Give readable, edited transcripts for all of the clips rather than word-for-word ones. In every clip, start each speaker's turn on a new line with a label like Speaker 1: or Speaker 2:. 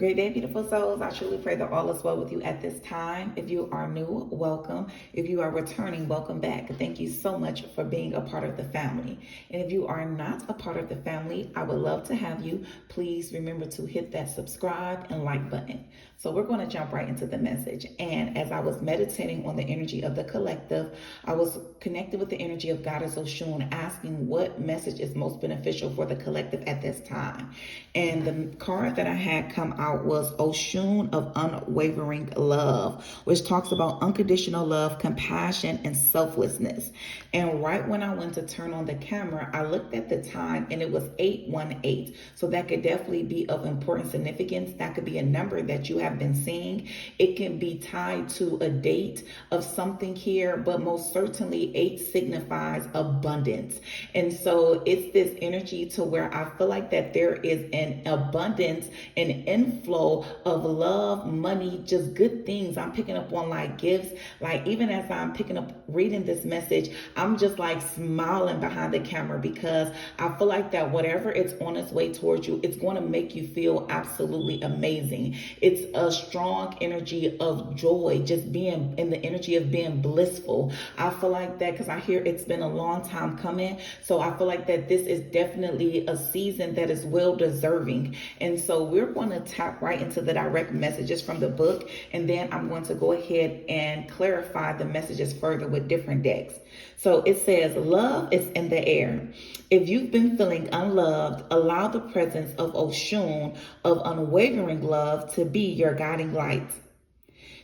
Speaker 1: Great day, beautiful souls. I truly pray that all is well with you at this time. If you are new, welcome. If you are returning, welcome back. Thank you so much for being a part of the family. And if you are not a part of the family, I would love to have you. Please remember to hit that subscribe and like button. So we're going to jump right into the message. And as I was meditating on the energy of the collective, I was connected with the energy of Goddess Oshun, asking what message is most beneficial for the collective at this time. And the card that I had come out was Oshun of Unwavering Love, which talks about unconditional love, compassion, and selflessness. And right when I went to turn on the camera, I looked at the time and it was 818. So that could definitely be of important significance. That could be a number that you have been seeing. It can be tied to a date of something here, but most certainly 8 signifies abundance. And so it's this energy to where I feel like that there is an abundance, an inflow of love, money, just good things. I'm picking up on like gifts. Like even as I'm picking up reading this message, I'm just like smiling behind the camera because I feel like that whatever it's on its way towards you, it's going to make you feel absolutely amazing. It's a strong energy of joy, just being in the energy of being blissful. I feel like that because I hear it's been a long time coming. So I feel like that this is definitely a season that is well deserving. And so we're going to tap right into the direct messages from the book. And then I'm going to go ahead and clarify the messages further with different decks. So it says, love is in the air. If you've been feeling unloved, allow the presence of Oshun of unwavering love to be your guiding light.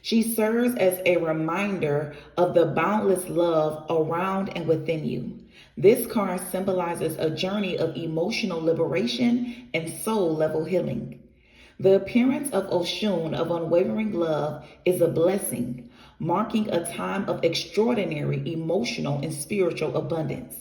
Speaker 1: She serves as a reminder of the boundless love around and within you. This card symbolizes a journey of emotional liberation and soul level healing. The appearance of Oshun of unwavering love is a blessing, marking a time of extraordinary emotional and spiritual abundance.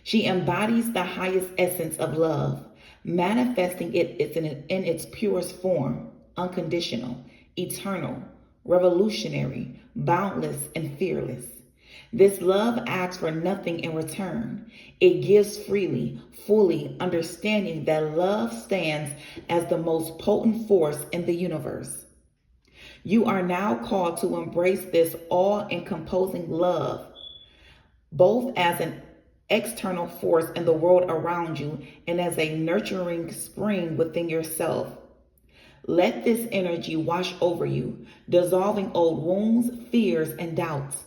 Speaker 1: She embodies the highest essence of love, manifesting it in its purest form, unconditional, eternal, revolutionary, boundless, and fearless. This love asks for nothing in return. It gives freely, fully understanding that love stands as the most potent force in the universe. You are now called to embrace this all-encompassing love, both as an external force in the world around you and as a nurturing spring within yourself. Let this energy wash over you, dissolving old wounds, fears, and doubts.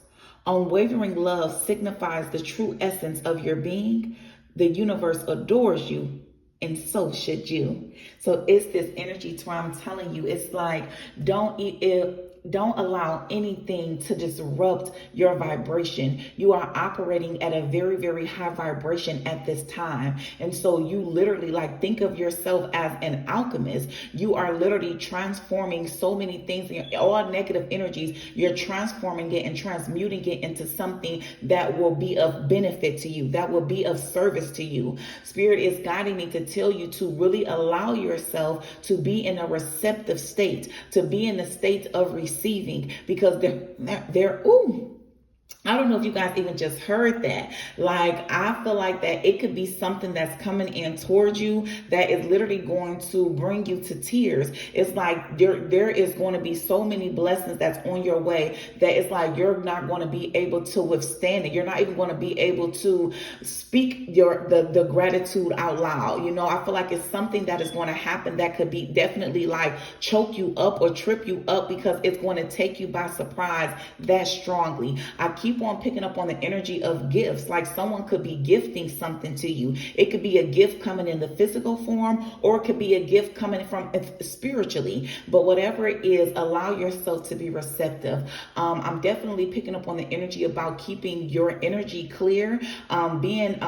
Speaker 1: Unwavering love signifies the true essence of your being. The universe adores you, and so should you. So it's this energy to where I'm telling you, it's like, don't allow anything to disrupt your vibration. You are operating at a very, very high vibration at this time. And so you literally like think of yourself as an alchemist. You are literally transforming so many things, all negative energies. You're transforming it and transmuting it into something that will be of benefit to you, that will be of service to you. Spirit is guiding me to tell you to really allow yourself to be in a receptive state, to be in the state of receiving, because I don't know if you guys even just heard that. Like, I feel like that it could be something that's coming in towards you that is literally going to bring you to tears. It's like there is going to be so many blessings that's on your way that it's like you're not going to be able to withstand it. You're not even going to be able to speak the gratitude out loud. You know, I feel like it's something that is going to happen that could be definitely like choke you up or trip you up because it's going to take you by surprise that strongly. I keep on picking up on the energy of gifts. Like someone could be gifting something to you. It could be a gift coming in the physical form, or it could be a gift coming from spiritually. But whatever it is, allow yourself to be receptive. I'm definitely picking up on the energy about keeping your energy clear, being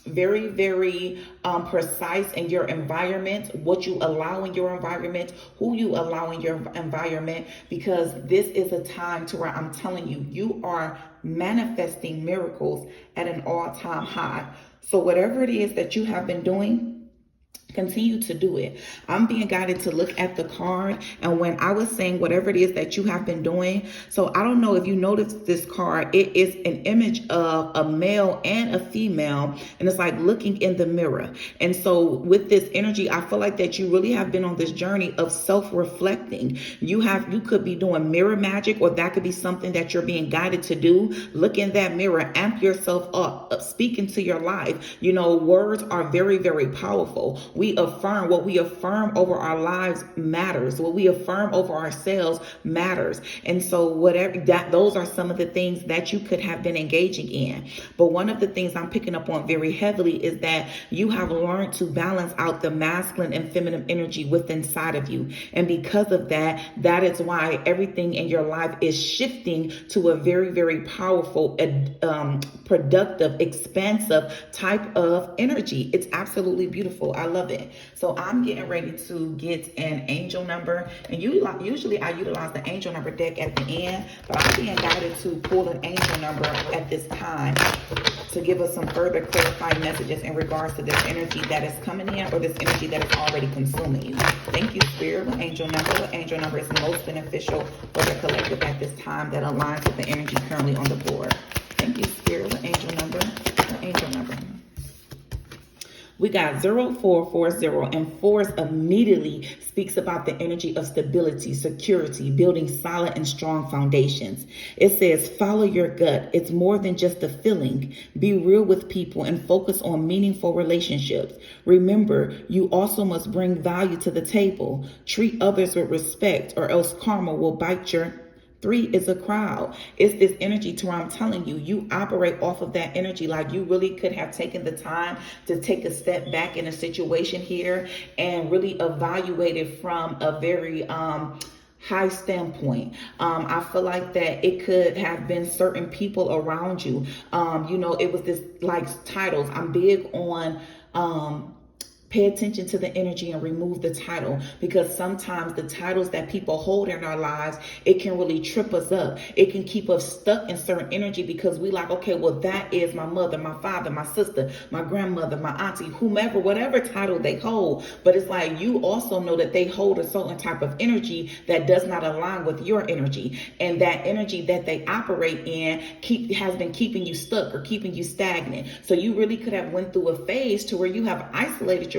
Speaker 1: very, very precise in your environment, what you allow in your environment, who you allow in your environment, because this is a time to where I'm telling you, you are manifesting miracles at an all-time high. So whatever it is that you have been doing, Continue to do it. I'm being guided to look at the card. And when I was saying whatever it is that you have been doing, so I don't know if you noticed this card, it is an image of a male and a female. And it's like looking in the mirror. And so with this energy, I feel like that you really have been on this journey of self-reflecting. You could be doing mirror magic, or that could be something that you're being guided to do. Look in that mirror, amp yourself up, speak into your life. You know, words are very, very powerful. We affirm, what we affirm over our lives matters. What we affirm over ourselves matters. And so whatever that, those are some of the things that you could have been engaging in. But one of the things I'm picking up on very heavily is that you have learned to balance out the masculine and feminine energy within inside of you. And because of that, that is why everything in your life is shifting to a very, very powerful, productive, expansive type of energy. It's absolutely beautiful. I love it. So I'm getting ready to get an angel number, and usually I utilize the angel number deck at the end, but I'm being guided to pull an angel number at this time to give us some further clarifying messages in regards to this energy that is coming in, or this energy that is already consuming you. Thank you, Spirit. What angel number? What angel number is most beneficial for the collective at this time that aligns with the energy currently on the board? Thank you, Spirit. What angel number? What angel number? We got 0440, and 4 immediately speaks about the energy of stability, security, building solid and strong foundations. It says, follow your gut. It's more than just a feeling. Be real with people and focus on meaningful relationships. Remember, you also must bring value to the table. Treat others with respect, or else karma will bite your 3 is a crowd. It's this energy to where I'm telling you, you operate off of that energy. Like you really could have taken the time to take a step back in a situation here and really evaluate it from a very high standpoint. I feel like that it could have been certain people around you. You know, it was this like titles. I'm big on pay attention to the energy and remove the title, because sometimes the titles that people hold in our lives, it can really trip us up. It can keep us stuck in certain energy because we like, okay, well, that is my mother, my father, my sister, my grandmother, my auntie, whomever, whatever title they hold. But it's like you also know that they hold a certain type of energy that does not align with your energy. And that energy that they operate in has been keeping you stuck or keeping you stagnant. So you really could have went through a phase to where you have isolated yourself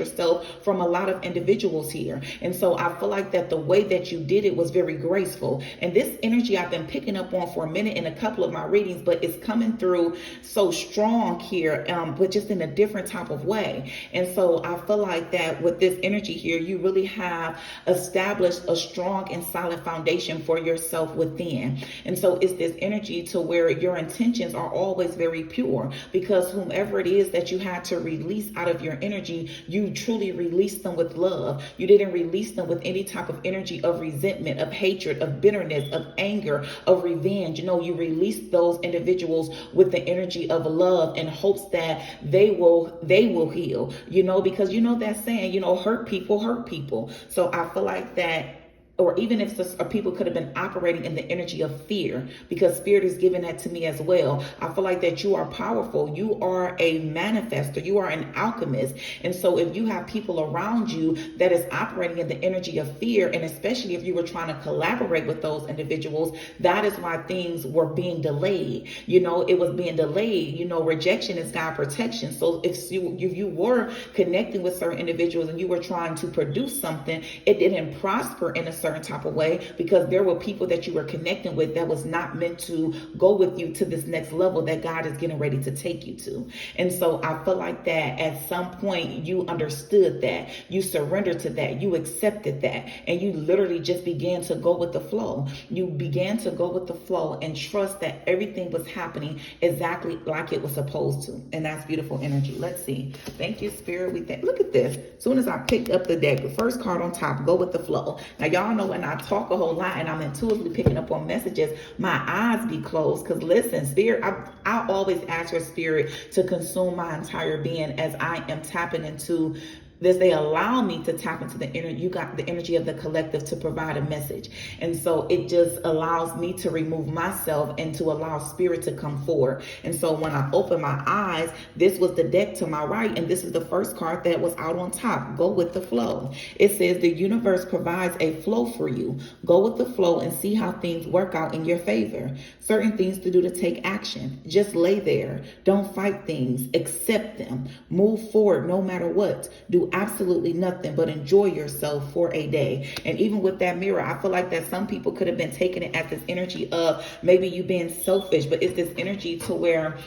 Speaker 1: from a lot of individuals here. And so I feel like that the way that you did it was very graceful. And this energy I've been picking up on for a minute in a couple of my readings, but it's coming through so strong here, but just in a different type of way. And so I feel like that with this energy here, you really have established a strong and solid foundation for yourself within. And so it's this energy to where your intentions are always very pure, because whomever it is that you had to release out of your energy, you truly released them with love. You didn't release them with any type of energy of resentment, of hatred, of bitterness, of anger, of revenge. You know, you released those individuals with the energy of love in hopes that they will heal, you know, because you know that saying, you know, hurt people. So I feel like that, or even if people could have been operating in the energy of fear, because Spirit is giving that to me as well. I feel like that you are powerful. You are a manifester. You are an alchemist. And so if you have people around you that is operating in the energy of fear, and especially if you were trying to collaborate with those individuals, that is why things were being delayed. You know, it was being delayed. You know, rejection is God protection. So if you were connecting with certain individuals and you were trying to produce something, it didn't prosper in a certain type of way, because there were people that you were connecting with that was not meant to go with you to this next level that God is getting ready to take you to. And so I feel like that at some point you understood that, you surrendered to that, you accepted that, and you literally just began to go with the flow. You began to go with the flow and trust that everything was happening exactly like it was supposed to. And that's beautiful energy. Let's see. Thank you, Spirit. Look at this. As soon as I picked up the deck, the first card on top, go with the flow. Now, y'all know when I talk a whole lot and I'm intuitively picking up on messages, my eyes be closed. Because listen, Spirit, I always ask for Spirit to consume my entire being as I am tapping into They allow me to tap into the energy. You got the energy of the collective to provide a message. And so it just allows me to remove myself and to allow spirit to come forward. And so when I open my eyes, this was the deck to my right, and this is the first card that was out on top. Go with the flow. It says the universe provides a flow for you. Go with the flow and see how things work out in your favor. Certain things to do to take action. Just lay there. Don't fight things. Accept them. Move forward no matter what. Do absolutely nothing but enjoy yourself for a day. And even with that mirror, I feel like that some people could have been taking it as this energy of maybe you being selfish, but it's this energy to where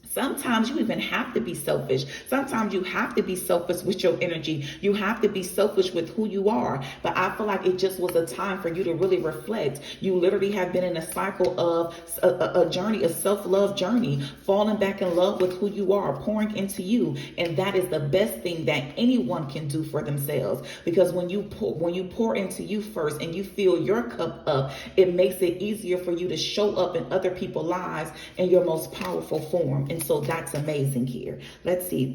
Speaker 1: sometimes you even have to be selfish. Sometimes you have to be selfish with your energy. You have to be selfish with who you are. But I feel like it just was a time for you to really reflect. You literally have been in a cycle of a journey, a self-love journey, falling back in love with who you are, pouring into you. And that is the best thing that anyone can do for themselves. Because when you pour into you first and you fill your cup up, it makes it easier for you to show up in other people's lives in your most powerful form. And so that's amazing here. Let's see.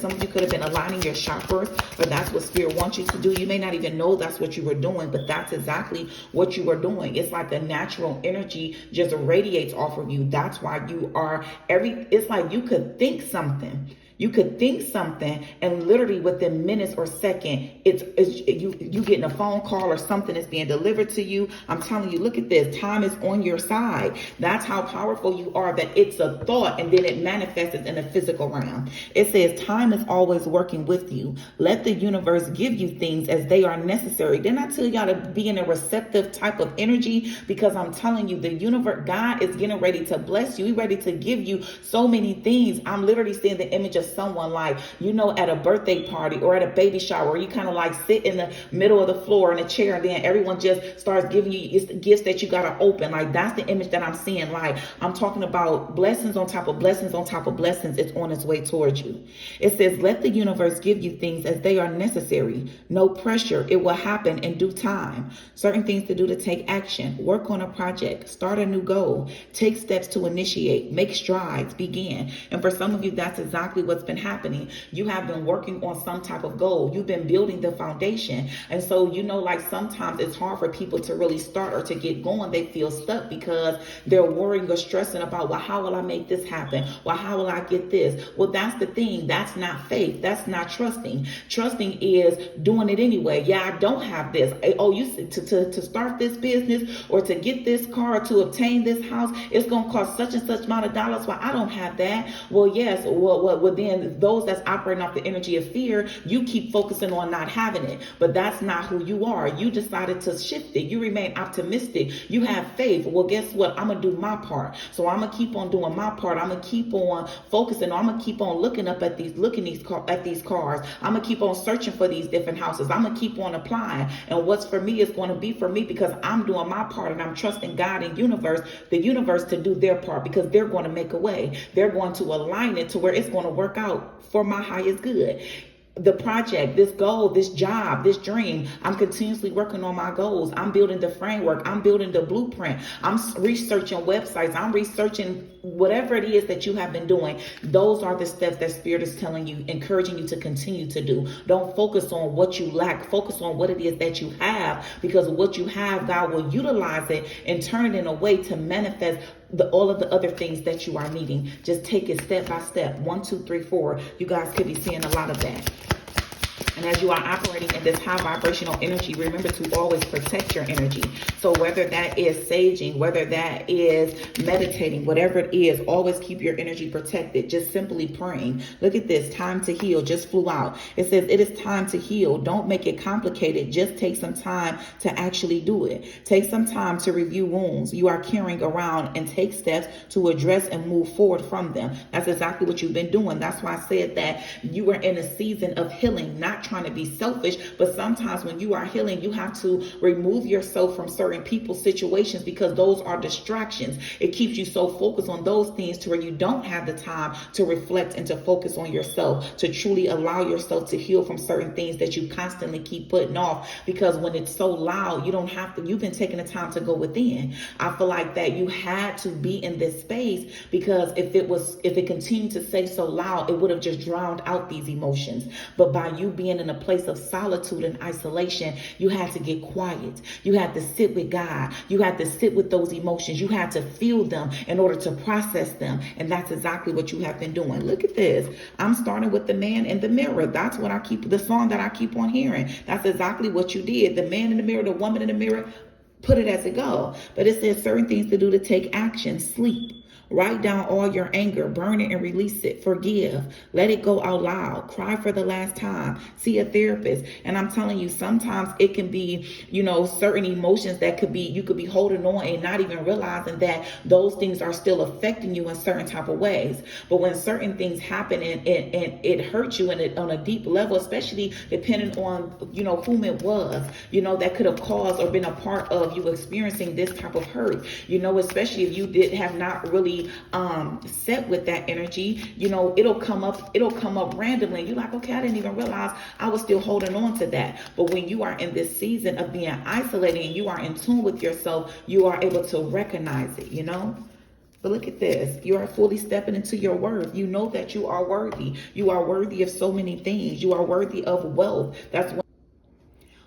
Speaker 1: Some of you could have been aligning your chakras, or that's what spirit wants you to do. You may not even know that's what you were doing, but that's exactly what you were doing. It's like the natural energy just radiates off of you. That's why you are it's like you could think something. You could think something, and literally within minutes or second, you getting a phone call or something is being delivered to you. I'm telling you, look at this. Time is on your side. That's how powerful you are, that it's a thought and then it manifests in a physical realm. It says time is always working with you. Let the universe give you things as they are necessary. Didn't I tell y'all to be in a receptive type of energy? Because I'm telling you, the universe, God is getting ready to bless you. He's ready to give you so many things. I'm literally seeing the image of someone like, at a birthday party or at a baby shower, where you kind of like sit in the middle of the floor in a chair, and then everyone just starts giving you gifts that you got to open. Like, that's the image that I'm seeing. Like, I'm talking about blessings on top of blessings on top of blessings. It's on its way towards you. It says, let the universe give you things as they are necessary. No pressure. It will happen in due time. Certain things to do to take action. Work on a project. Start a new goal. Take steps to initiate. Make strides. Begin. And for some of you, that's exactly what's been happening. You have been working on some type of goal. You've been building the foundation. And so, like sometimes it's hard for people to really start or to get going. They feel stuck because they're worrying or stressing about, well, how will I make this happen? Well, how will I get this? Well, that's the thing. That's not faith. That's not trusting. Trusting is doing it anyway. Yeah, I don't have this. Oh, you said to start this business or to get this car or to obtain this house, it's going to cost such and such amount of dollars. Well, I don't have that. Well, yes. Well, then those that's operating off the energy of fear, you keep focusing on not having it. But that's not who you are. You decided to shift it. You remain optimistic. You have faith. Well, guess what? I'm going to do my part. So I'm going to keep on doing my part. I'm going to keep on focusing. I'm going to keep on looking at these cars. I'm going to keep on searching for these different houses. I'm going to keep on applying. And what's for me is going to be for me, because I'm doing my part and I'm trusting God and the universe to do their part, because they're going to make a way. They're going to align it to where it's going to work out for my highest good. The project, this goal, this job, this dream, I'm continuously working on my goals. I'm building the framework. I'm building the blueprint. I'm researching websites. I'm researching whatever it is that you have been doing. Those are the steps that Spirit is telling you, encouraging you to continue to do. Don't focus on what you lack. Focus on what it is that you have, because what you have, God will utilize it and turn it in a way to manifest all of the other things that you are needing. Just take it step by step. 1, 2, 3, 4. You guys could be seeing a lot of that. And as you are operating in this high vibrational energy, remember to always protect your energy. So whether that is saging, whether that is meditating, whatever it is, always keep your energy protected. Just simply praying. Look at this. Time to heal just flew out. It says it is time to heal. Don't make it complicated. Just take some time to actually do it. Take some time to review wounds you are carrying around and take steps to address and move forward from them. That's exactly what you've been doing. That's why I said that you were in a season of healing, not trying to be selfish, but sometimes when you are healing, you have to remove yourself from certain people's situations because those are distractions. It keeps you so focused on those things to where you don't have the time to reflect and to focus on yourself, to truly allow yourself to heal from certain things that you constantly keep putting off. Because when it's so loud, you don't have to, you've been taking the time to go within. I feel like that you had to be in this space, because if it continued to say so loud, it would have just drowned out these emotions. But by you being in a place of solitude and isolation, you had to get quiet. You had to sit with God. You had to sit with those emotions. You had to feel them in order to process them. And that's exactly what you have been doing. Look at this. I'm starting with the man in the mirror. That's what the song that I keep on hearing. That's exactly what you did. The man in the mirror, the woman in the mirror, put it as it go. But it says certain things to do to take action. Sleep. Write down all your anger, burn it and release it. Forgive. Let it go out loud. Cry for the last time. See a therapist. And I'm telling you, sometimes it can be, certain emotions that you could be holding on and not even realizing that those things are still affecting you in certain type of ways. But when certain things happen and it hurts you on a deep level, especially depending on, whom it was, that could have caused or been a part of you experiencing this type of hurt, especially if you have not really set with that energy, it'll come up randomly. You're like, okay, I didn't even realize I was still holding on to that. But when you are in this season of being isolated and you are in tune with yourself, you are able to recognize it, But look at this. You are fully stepping into your worth. You know that you are worthy. You are worthy of so many things. You are worthy of wealth. That's what.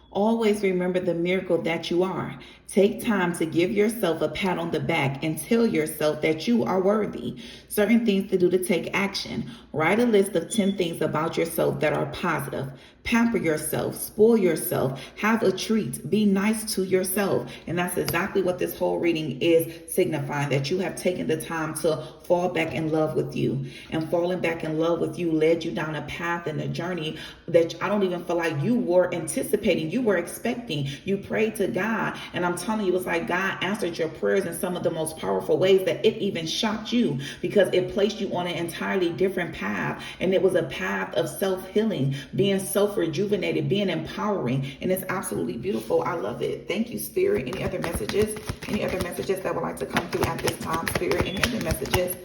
Speaker 1: Always remember the miracle that you are. Take time to give yourself a pat on the back and tell yourself that you are worthy. Certain things to do to take action. Write a list of 10 things about yourself that are positive. Pamper yourself, spoil yourself, have a treat, be nice to yourself. And that's exactly what this whole reading is signifying, that you have taken the time to fall back in love with you. And falling back in love with you led you down a path and a journey that I don't even feel like you were anticipating, you were expecting. You prayed to God, and I'm telling you, it's like God answered your prayers in some of the most powerful ways that it even shocked you, because it placed you on an entirely different path. And it was a path of self-healing, being self-rejuvenated, being empowering. And it's absolutely beautiful. I love it. Thank you, Spirit. Any other messages? Any other messages that would like to come through at this time, Spirit? Any other messages?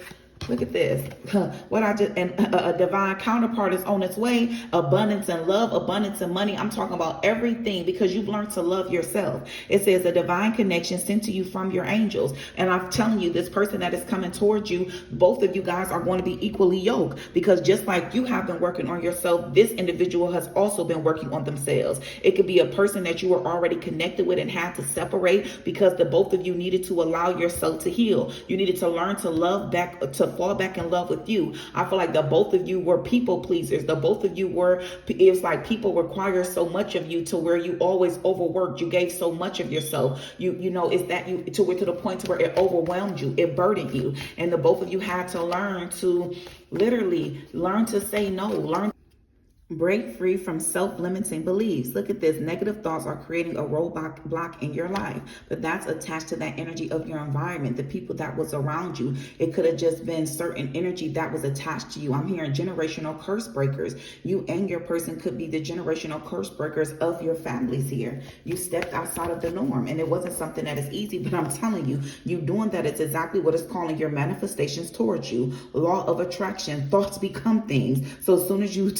Speaker 1: Look at this. A divine counterpart is on its way. Abundance and love, abundance and money. I'm talking about everything, because you've learned to love yourself. It says a divine connection sent to you from your angels. And I'm telling you, this person that is coming towards you, both of you guys are going to be equally yoked, because just like you have been working on yourself, this individual has also been working on themselves. It could be a person that you were already connected with and had to separate, because the both of you needed to allow yourself to heal. You needed to learn to love back, to fall back in love with you. I feel like the both of you were people pleasers. The both of you were, it's like people require so much of you to where you always overworked. You gave so much of yourself. It's that you to the point where it overwhelmed you, it burdened you. And the both of you had to learn to literally learn to say no, break free from self-limiting beliefs. Look at this. Negative thoughts are creating a roadblock in your life, but that's attached to that energy of your environment, the people that was around you. It could have just been certain energy that was attached to you. I'm hearing generational curse breakers. You and your person could be the generational curse breakers of your families here. You stepped outside of the norm, and it wasn't something that is easy, but I'm telling you, you doing that is exactly what is calling your manifestations towards you. Law of attraction. Thoughts become things. So as soon as you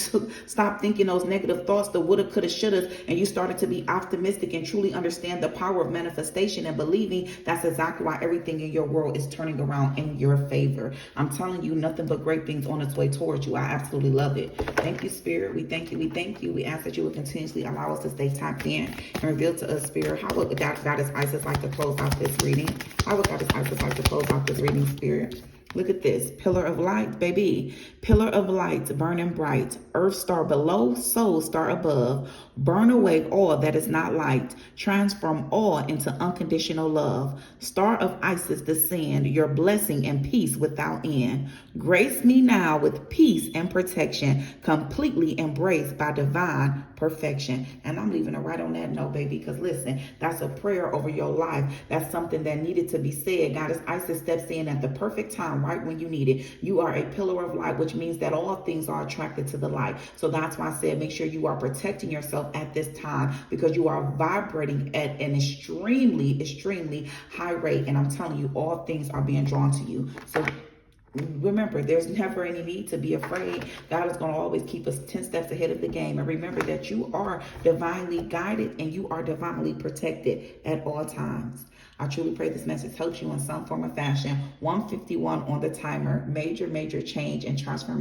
Speaker 1: stop thinking those negative thoughts, the woulda, coulda, shoulda, and you started to be optimistic and truly understand the power of manifestation and believing, that's exactly why everything in your world is turning around in your favor. I'm telling you, nothing but great things on its way towards you. I absolutely love it. Thank you, Spirit. We thank you. We thank you. We ask that you would continuously allow us to stay tapped in and reveal to us, Spirit, how would Goddess Isis like to close out this reading? How would Goddess Isis like to close out this reading, Spirit? Look at this. Pillar of light, baby. Pillar of light, burning bright. Earth star below, soul star above. Burn away all that is not light. Transform all into unconditional love. Star of Isis, descend your blessing and peace without end. Grace me now with peace and protection, completely embraced by divine perfection. And I'm leaving it right on that note, baby, because listen, that's a prayer over your life. That's something that needed to be said. Goddess Isis steps in at the perfect time, right when you need it. You are a pillar of light, which means that all things are attracted to the light. So that's why I said make sure you are protecting yourself at this time, because you are vibrating at an extremely high rate. And I'm telling you, all things are being drawn to you. So remember, there's never any need to be afraid. God is going to always keep us 10 steps ahead of the game. And remember that you are divinely guided and you are divinely protected at all times. I truly pray this message helps you in some form or fashion. 151 on the timer. Major change and transformation.